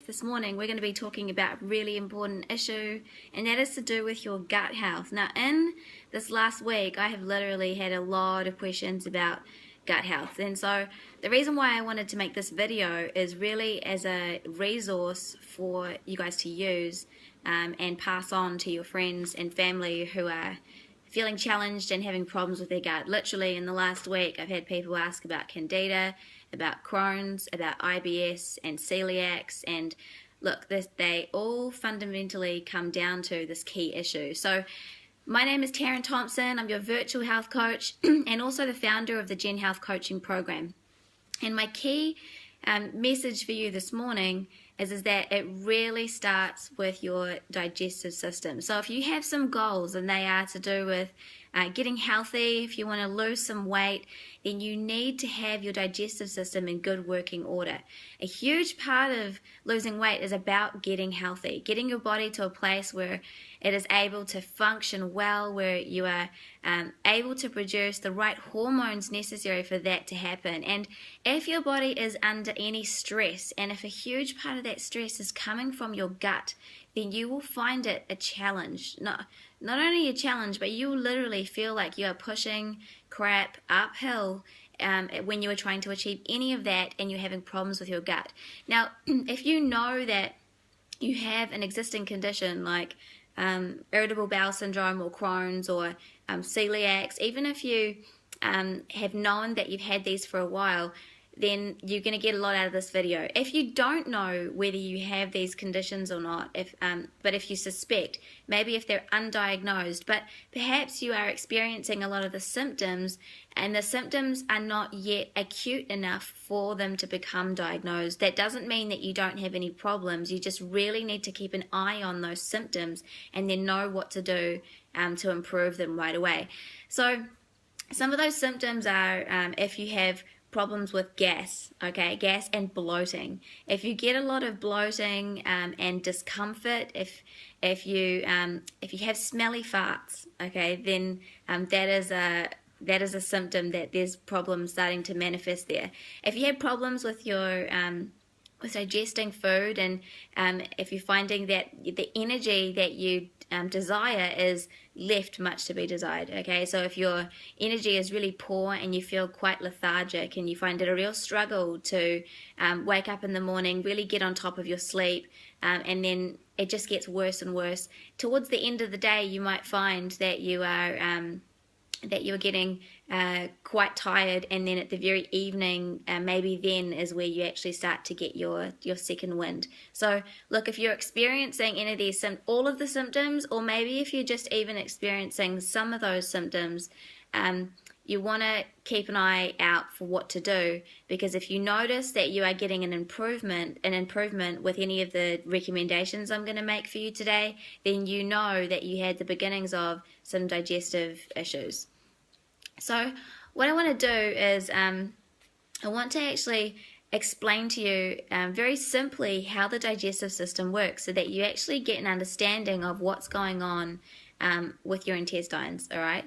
this morning we're going to be talking about a really important issue, and that is to do with your gut health. Now, in this last week, I have literally had a lot of questions about gut health, and so the reason why I wanted to make this video is really as a resource for you guys to use and pass on to your friends and family who are feeling challenged and having problems with their gut. Literally in the last week, I've had people ask about candida, about Crohn's, about IBS and celiacs, and look, they all fundamentally come down to this key issue. So my name is Taryn Thompson. I'm your virtual health coach and also the founder of the Gen Health Coaching Program. And my key message for you this morning is that it really starts with your digestive system. So if you have some goals and they are to do with getting healthy, if you want to lose some weight, then you need to have your digestive system in good working order. A huge part of losing weight is about getting healthy, getting your body to a place where it is able to function well, where you are able to produce the right hormones necessary for that to happen. And if your body is under any stress, and if a huge part of that stress is coming from your gut, then you will find it a challenge. Not only a challenge, but you will literally feel like you are pushing crap uphill when you are trying to achieve any of that and you're having problems with your gut. Now, if you know that you have an existing condition like irritable bowel syndrome or Crohn's or celiacs, even if you have known that you've had these for a while, then you're going to get a lot out of this video. If you don't know whether you have these conditions or not, but if you suspect, maybe if they're undiagnosed, but perhaps you are experiencing a lot of the symptoms and the symptoms are not yet acute enough for them to become diagnosed. That doesn't mean that you don't have any problems. You just really need to keep an eye on those symptoms and then know what to do to improve them right away. So some of those symptoms are if you have problems with gas, okay, gas and bloating. If you get a lot of bloating and discomfort, if you have smelly farts, okay, then that is a symptom that there's problems starting to manifest there. If you have problems with your with digesting food, and if you're finding that the energy that you desire is left much to be desired, okay, so if your energy is really poor and you feel quite lethargic and you find it a real struggle to wake up in the morning, really get on top of your sleep, and then it just gets worse and worse, towards the end of the day you might find that you are you're getting quite tired, and then at the very evening, maybe then is where you actually start to get your second wind. So look, if you're experiencing any of these, all of the symptoms, or maybe if you're just even experiencing some of those symptoms, you want to keep an eye out for what to do, because if you notice that you are getting an improvement with any of the recommendations I'm going to make for you today, then you know that you had the beginnings of some digestive issues. So what I want to do is I want to actually explain to you very simply how the digestive system works, so that you actually get an understanding of what's going on with your intestines, all right?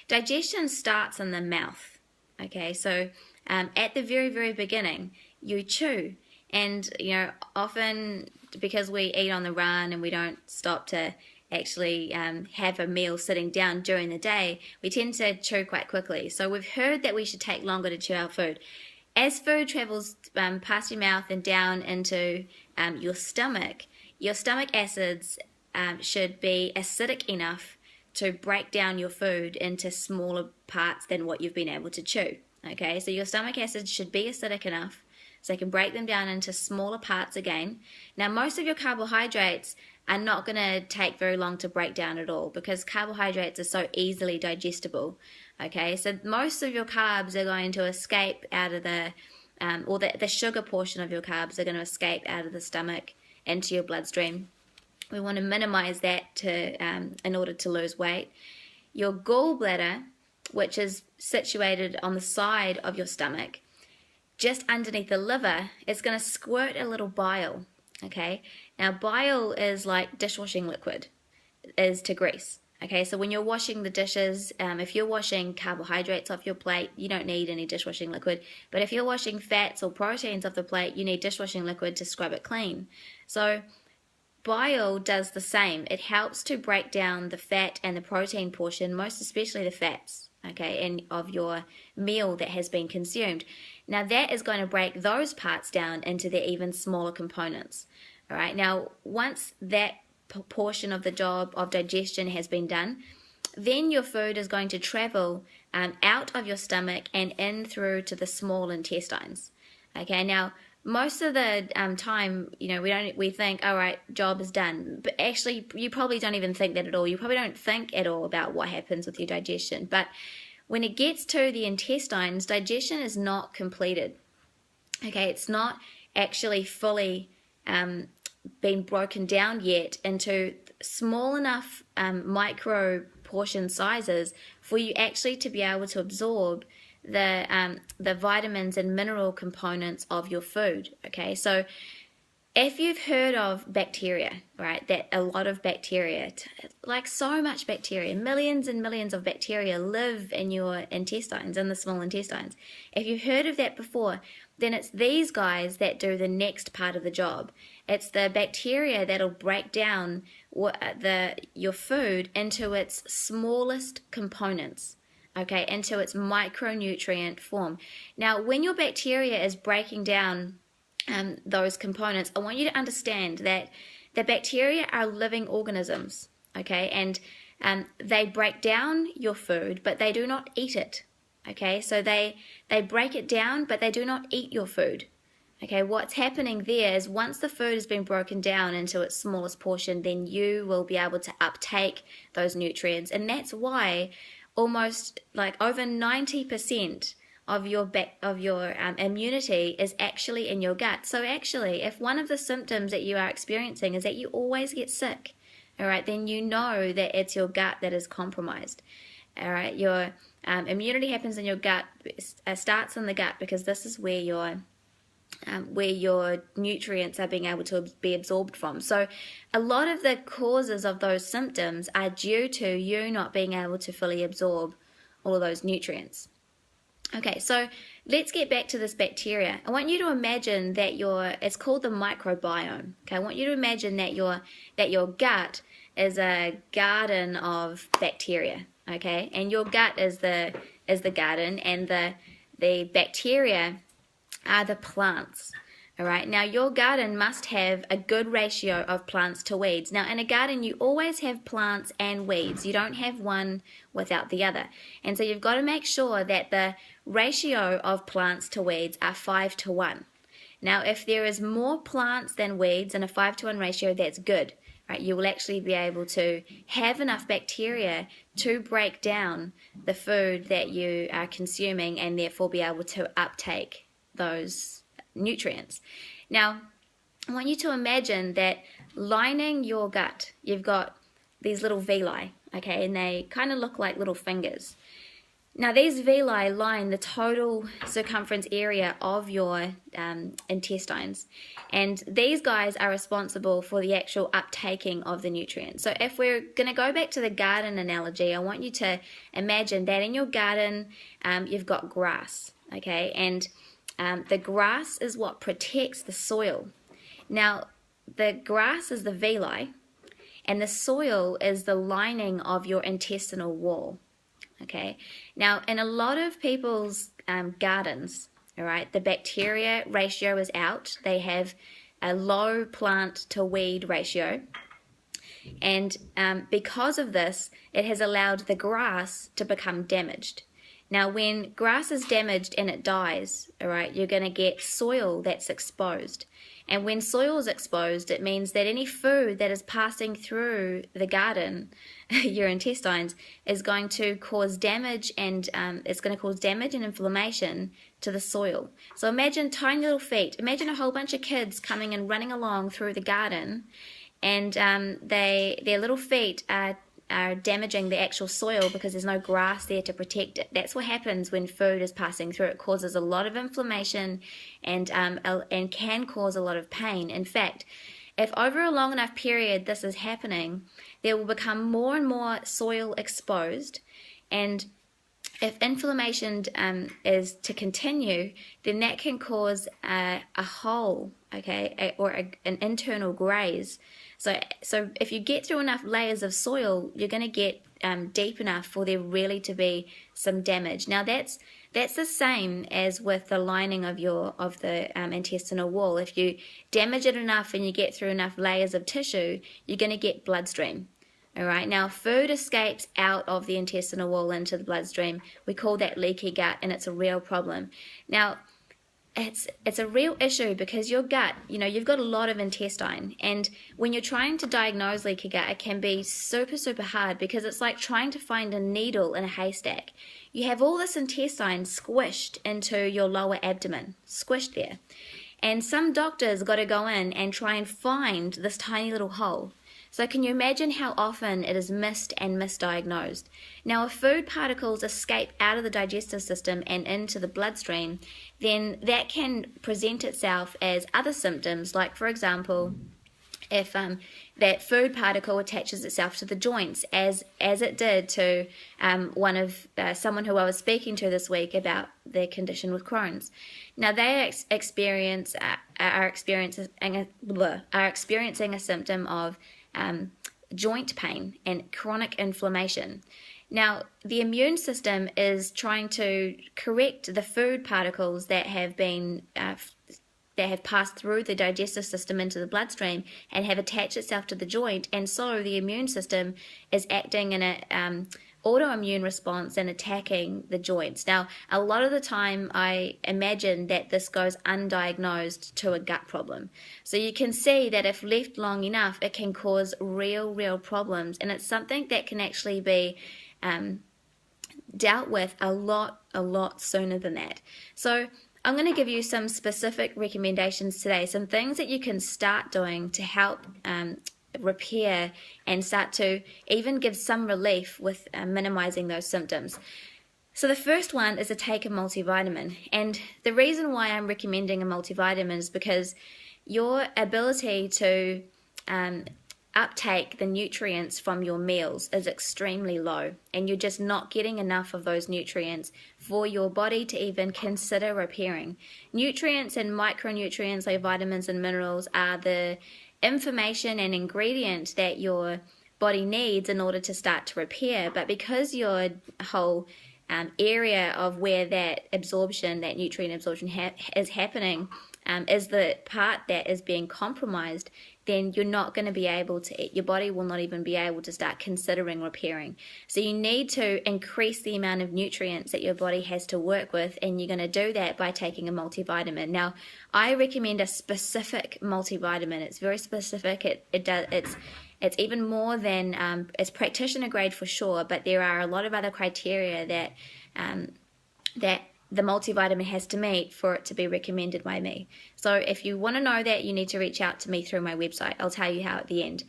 Digestion starts in the mouth, okay? So at the very, very beginning, you chew. And, you know, often because we eat on the run and we don't stop to actually have a meal sitting down during the day, we tend to chew quite quickly. So we've heard that we should take longer to chew our food. As food travels past your mouth and down into your stomach acids should be acidic enough to break down your food into smaller parts than what you've been able to chew. Okay, so your stomach acids should be acidic enough so you can break them down into smaller parts again. Now, most of your carbohydrates are not going to take very long to break down at all, because carbohydrates are so easily digestible. Okay, so most of your carbs are going to escape out of the sugar portion of your carbs are going to escape out of the stomach into your bloodstream. We want to minimize that in order to lose weight. Your gallbladder, which is situated on the side of your stomach, just underneath the liver, is going to squirt a little bile. Okay, now bile is like dishwashing liquid is to grease. Okay, so when you're washing the dishes, if you're washing carbohydrates off your plate, you don't need any dishwashing liquid. But if you're washing fats or proteins off the plate, you need dishwashing liquid to scrub it clean. So bile does the same. It helps to break down the fat and the protein portion, most especially the fats, okay, and of your meal that has been consumed. Now that is going to break those parts down into their even smaller components. All right, now once that portion of the job of digestion has been done, then your food is going to travel out of your stomach and in through to the small intestines. Okay, now most of the time, we think, all right, job is done. But actually, you probably don't even think that at all. You probably don't think at all about what happens with your digestion. But when it gets to the intestines, digestion is not completed. Okay, it's not actually fully been broken down yet into small enough micro portion sizes for you actually to be able to absorb the vitamins and mineral components of your food. Okay, so if you've heard of bacteria, right, that a lot of bacteria, like so much bacteria, millions and millions of bacteria live in your intestines, in the small intestines. If you've heard of that before, then it's these guys that do the next part of the job. It's the bacteria that'll break down your food into its smallest components, okay, into its micronutrient form. Now, when your bacteria is breaking down those components, I want you to understand that the bacteria are living organisms, okay, and they break down your food, but they do not eat it, okay, so they break it down, but they do not eat your food. Okay, what's happening there is once the food has been broken down into its smallest portion, then you will be able to uptake those nutrients, and that's why almost like over 90% of your immunity is actually in your gut. So actually, if one of the symptoms that you are experiencing is that you always get sick, all right, then you know that it's your gut that is compromised. All right, your immunity happens in your gut, starts in the gut, because this is where your nutrients are being able to be absorbed from. So a lot of the causes of those symptoms are due to you not being able to fully absorb all of those nutrients. Okay, so let's get back to this bacteria. I want you to imagine that it's called the microbiome. Okay, I want you to imagine that your gut is a garden of bacteria. Okay, and your gut is the garden, and the bacteria are the plants. All right, now your garden must have a good ratio of plants to weeds. Now in a garden you always have plants and weeds. You don't have one without the other. And so you've got to make sure that the ratio of plants to weeds are 5-to-1. Now if there is more plants than weeds in a 5-to-1 ratio, that's good. Right, you will actually be able to have enough bacteria to break down the food that you are consuming and therefore be able to uptake those nutrients. Now, I want you to imagine that lining your gut, you've got these little villi, okay, and they kind of look like little fingers. Now, these villi line the total circumference area of your intestines, and these guys are responsible for the actual uptaking of the nutrients. So if we're going to go back to the garden analogy, I want you to imagine that in your garden, you've got grass, okay, and the grass is what protects the soil. Now, the grass is the villi, and the soil is the lining of your intestinal wall. Okay. Now, in a lot of people's gardens, all right, the bacteria ratio is out. They have a low plant to weed ratio, and because of this, it has allowed the grass to become damaged. Now, when grass is damaged and it dies, all right, you're going to get soil that's exposed. And when soil is exposed, it means that any food that is passing through the garden, your intestines, is going to cause damage, and it's going to cause damage and inflammation to the soil. So imagine tiny little feet. Imagine a whole bunch of kids coming and running along through the garden, and their little feet are damaging the actual soil because there's no grass there to protect it. That's what happens when food is passing through. It causes a lot of inflammation and can cause a lot of pain. In fact, If over a long enough period this is happening, there will become more and more soil exposed, and if inflammation is to continue, then that can cause a hole, okay, or an internal graze. So if you get through enough layers of soil, you're going to get deep enough for there really to be some damage. Now that's the same as with the lining of the intestinal wall. If you damage it enough and you get through enough layers of tissue, you're going to get bloodstream. All right, now food escapes out of the intestinal wall into the bloodstream. We call that leaky gut, and it's a real problem. Now, it's a real issue because your gut, you've got a lot of intestine, and when you're trying to diagnose leaky gut, it can be super, super hard because it's like trying to find a needle in a haystack. You have all this intestine squished into your lower abdomen, squished there. And some doctors got to go in and try and find this tiny little hole. So can you imagine how often it is missed and misdiagnosed? Now, if food particles escape out of the digestive system and into the bloodstream, then that can present itself as other symptoms, like, for example, if that food particle attaches itself to the joints, as it did to someone who I was speaking to this week about their condition with Crohn's. Now they are experiencing a symptom of joint pain and chronic inflammation. Now, the immune system is trying to correct the food particles that have been that have passed through the digestive system into the bloodstream and have attached itself to the joint, and so the immune system is acting in a autoimmune response and attacking the joints. Now, a lot of the time I imagine that this goes undiagnosed to a gut problem. So you can see that if left long enough, it can cause real problems, and it's something that can actually be dealt with a lot sooner than that. So I'm going to give you some specific recommendations today, some things that you can start doing to help repair and start to even give some relief with minimizing those symptoms. So the first one is to take a multivitamin, and the reason why I'm recommending a multivitamin is because your ability to uptake the nutrients from your meals is extremely low, and you're just not getting enough of those nutrients for your body to even consider repairing. Nutrients and micronutrients like vitamins and minerals are the information and ingredient that your body needs in order to start to repair, but because your whole area of where that nutrient absorption is happening is the part that is being compromised, then you're not going to be able to, your body will not even be able to start considering repairing. So you need to increase the amount of nutrients that your body has to work with, and you're going to do that by taking a multivitamin. Now, I recommend a specific multivitamin. It's very specific. It's even more than, it's practitioner grade for sure, but there are a lot of other criteria that the multivitamin has to meet for it to be recommended by me. So if you want to know that, you need to reach out to me through my website. I'll tell you how at the end.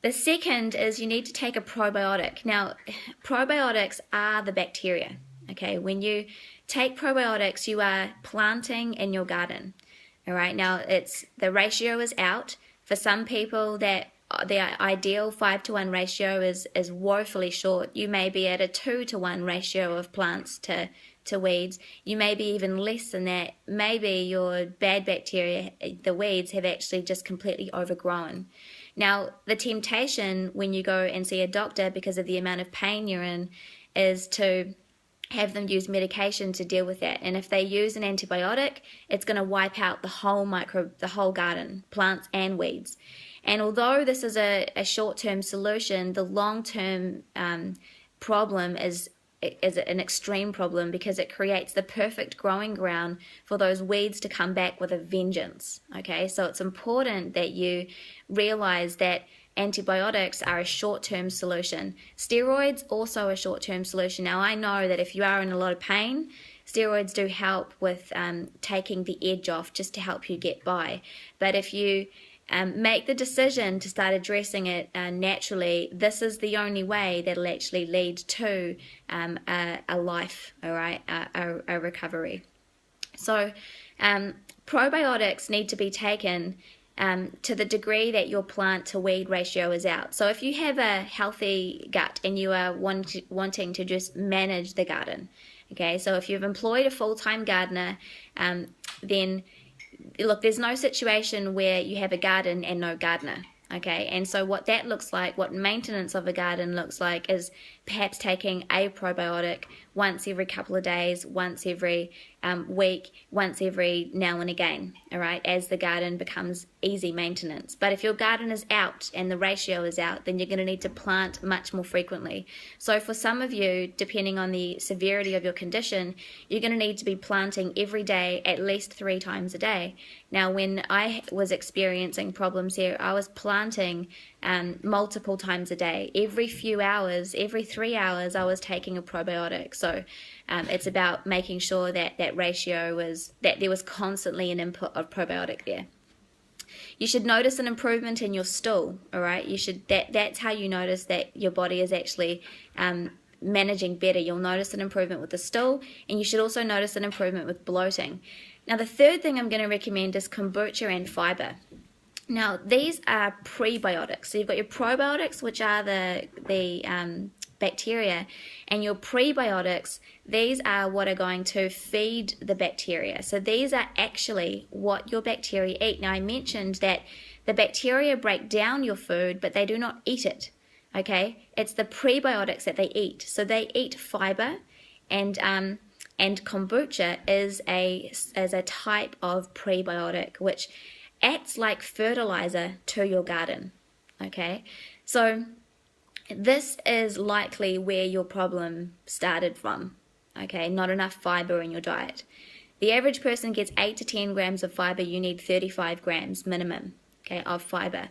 The second is you need to take a probiotic. Now, probiotics are the bacteria. Okay, when you take probiotics, you are planting in your garden. All right, now the ratio is out. For some people, that the ideal 5-to-1 ratio is woefully short. You may be at a 2-to-1 ratio of plants to weeds. You may be even less than that. Maybe your bad bacteria, the weeds, have actually just completely overgrown. Now, the temptation when you go and see a doctor because of the amount of pain you're in is to have them use medication to deal with that. And if they use an antibiotic, it's going to wipe out the whole garden, plants and weeds. And although this is a short-term solution, the long-term problem is an extreme problem because it creates the perfect growing ground for those weeds to come back with a vengeance. Okay, so it's important that you realize that antibiotics are a short-term solution. Steroids also a short-term solution. Now, I know that if you are in a lot of pain, steroids do help with taking the edge off just to help you get by. But if you make the decision to start addressing it naturally, this is the only way that'll actually lead to a life, all right, a recovery. So probiotics need to be taken to the degree that your plant to weed ratio is out. So if you have a healthy gut and you are wanting to just manage the garden, okay, so if you've employed a full-time gardener, then look, there's no situation where you have a garden and no gardener. Okay, and so what that looks like, what maintenance of a garden looks like, is perhaps taking a probiotic once every couple of days, once every week, once every now and again, all right, as the garden becomes easy maintenance. But if your garden is out and the ratio is out, then you're going to need to plant much more frequently. So for some of you, depending on the severity of your condition, you're going to need to be planting every day, at least 3 times a day. Now, when I was experiencing problems here, I was planting multiple times a day. Every few hours, every 3 hours, I was taking a probiotic. So it's about making sure that that ratio was, that there was constantly an input of probiotic there. You should notice an improvement in your stool, all right? You should, that's how you notice that your body is actually managing better. You'll notice an improvement with the stool, and you should also notice an improvement with bloating. Now, the third thing I'm going to recommend is kombucha and fiber. Now, these are prebiotics. So you've got your probiotics, which are the bacteria, and your prebiotics, these are what are going to feed the bacteria. So these are actually what your bacteria eat. Now, I mentioned that the bacteria break down your food, but they do not eat it, okay? It's the prebiotics that they eat. So they eat fiber, and kombucha is a type of prebiotic which acts like fertilizer to your garden, okay? So this is likely where your problem started from, okay? Not enough fiber in your diet. The average person gets 8 to 10 grams of fiber. You need 35 grams minimum, okay, of fiber.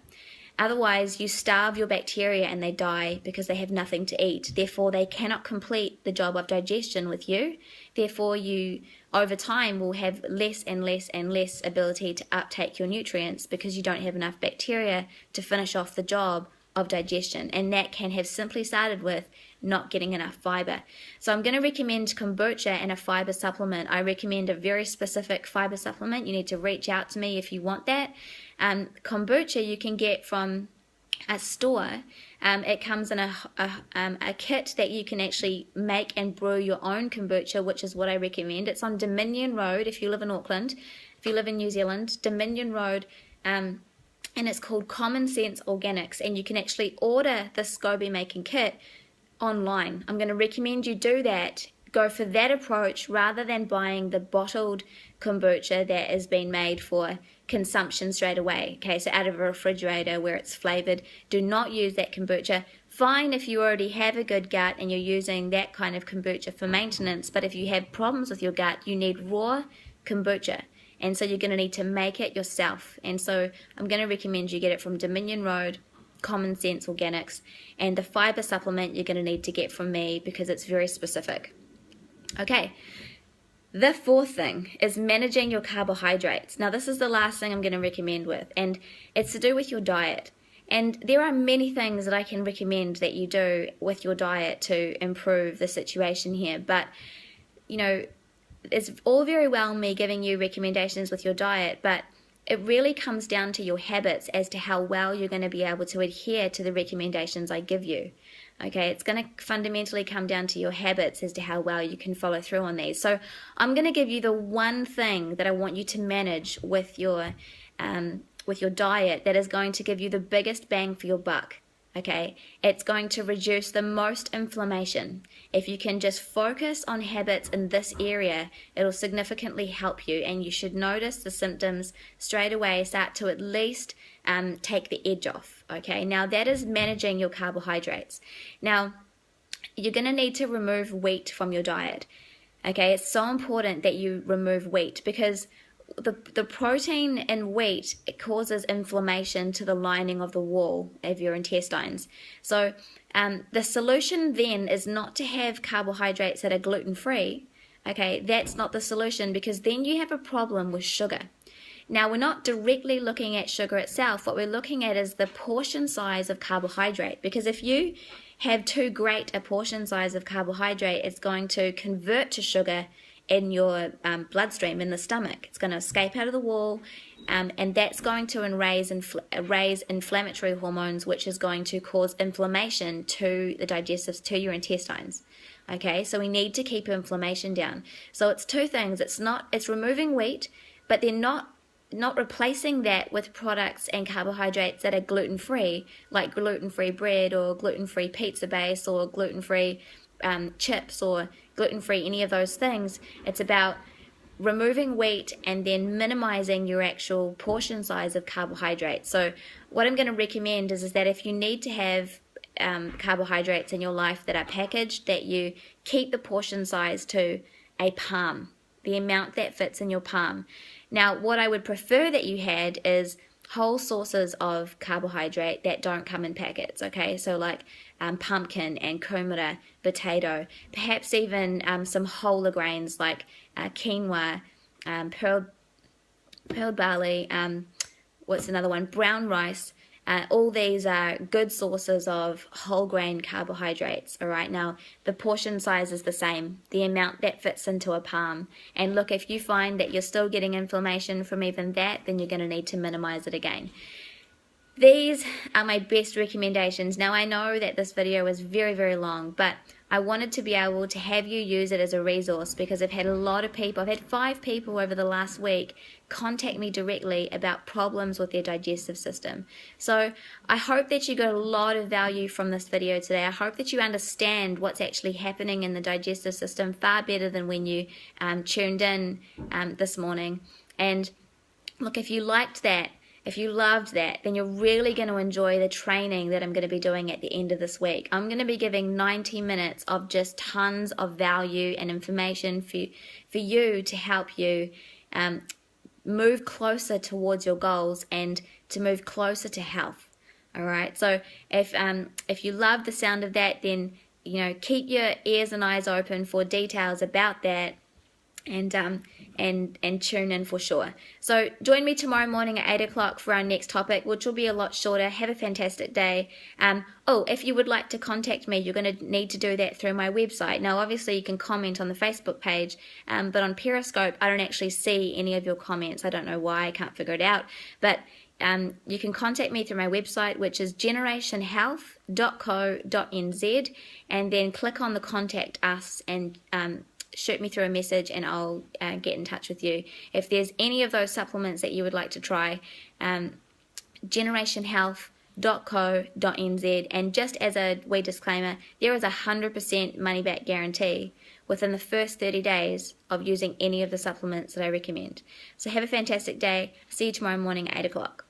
Otherwise, you starve your bacteria and they die because they have nothing to eat. Therefore, they cannot complete the job of digestion with you. Therefore, you, over time, will have less and less and less ability to uptake your nutrients because you don't have enough bacteria to finish off the job of digestion. And that can have simply started with not getting enough fiber. So I'm going to recommend kombucha and a fiber supplement. I recommend a very specific fiber supplement. You need to reach out to me if you want that. Kombucha you can get from a store. It comes in a kit that you can actually make and brew your own kombucha, which is what I recommend. It's on Dominion Road if you live in Auckland. If you live in New Zealand, Dominion Road, and it's called Common Sense Organics, and you can actually order the SCOBY making kit online. I'm going to recommend you do that. Go for that approach rather than buying the bottled kombucha that has been made for consumption straight away. Okay, so out of a refrigerator where it's flavored. Do not use that kombucha. Fine if you already have a good gut and you're using that kind of kombucha for maintenance, but if you have problems with your gut, you need raw kombucha. And so you're going to need to make it yourself. And so I'm going to recommend you get it from Dominion Road, Common Sense Organics, and the fiber supplement you're going to need to get from me because it's very specific. Okay, the fourth thing is managing your carbohydrates. Now this is the last thing I'm going to recommend with, and it's to do with your diet. And there are many things that I can recommend that you do with your diet to improve the situation here, but you know, it's all very well me giving you recommendations with your diet, but it really comes down to your habits as to how well you're going to be able to adhere to the recommendations I give you. Okay, it's going to fundamentally come down to your habits as to how well you can follow through on these. So I'm going to give you the one thing that I want you to manage with your diet that is going to give you the biggest bang for your buck. Okay, it's going to reduce the most inflammation. If you can just focus on habits in this area, it'll significantly help you, and you should notice the symptoms straight away start to at least take the edge off. Okay, now that is managing your carbohydrates. Now, you're going to need to remove wheat from your diet. Okay, it's so important that you remove wheat because the protein in wheat, it causes inflammation to the lining of the wall of your intestines. So the solution then is not to have carbohydrates that are gluten-free. Okay, that's not the solution because then you have a problem with sugar. Now, we're not directly looking at sugar itself. What we're looking at is the portion size of carbohydrate, because if you have too great a portion size of carbohydrate, it's going to convert to sugar in your bloodstream, in the stomach. It's going to escape out of the wall, and that's going to raise inflammatory hormones, which is going to cause inflammation to the to your intestines. Okay, so we need to keep inflammation down. So it's two things. It's removing wheat, but they're not replacing that with products and carbohydrates that are gluten-free, like gluten-free bread or gluten-free pizza base or gluten-free chips or gluten-free any of those things. It's about removing wheat and then minimizing your actual portion size of carbohydrates. So what I'm going to recommend is that if you need to have carbohydrates in your life that are packaged, that you keep the portion size to a palm, the amount that fits in your palm. Now, what I would prefer that you had is whole sources of carbohydrate that don't come in packets, okay? So like pumpkin and kumara, potato, perhaps even some wholer grains like quinoa, pearl barley, what's another one? Brown rice. All these are good sources of whole grain carbohydrates. All right, now the portion size is the same, the amount that fits into a palm. And look, if you find that you're still getting inflammation from even that, then you're going to need to minimize it again. These are my best recommendations. Now I know that this video is very, very long, but I wanted to be able to have you use it as a resource because I've had a lot of people, I've had 5 people over the last week contact me directly about problems with their digestive system. So I hope that you got a lot of value from this video today. I hope that you understand what's actually happening in the digestive system far better than when you tuned in this morning. And look, if you liked that, if you loved that, then you're really going to enjoy the training that I'm going to be doing at the end of this week. I'm going to be giving 90 minutes of just tons of value and information for you to help you move closer towards your goals and to move closer to health. All right. So if you love the sound of that, then keep your ears and eyes open for details about that. And tune in for sure. So join me tomorrow morning at 8 o'clock for our next topic, which will be a lot shorter. Have a fantastic day. If you would like to contact me, you're going to need to do that through my website. Now, obviously, you can comment on the Facebook page, but on Periscope, I don't actually see any of your comments. I don't know why. I can't figure it out. But you can contact me through my website, which is generationhealth.co.nz, and then click on the Contact Us and shoot me through a message and I'll get in touch with you. If there's any of those supplements that you would like to try, generationhealth.co.nz, and just as a wee disclaimer, there is 100% money back guarantee within the first 30 days of using any of the supplements that I recommend. So have a fantastic day. See you tomorrow morning at 8 o'clock.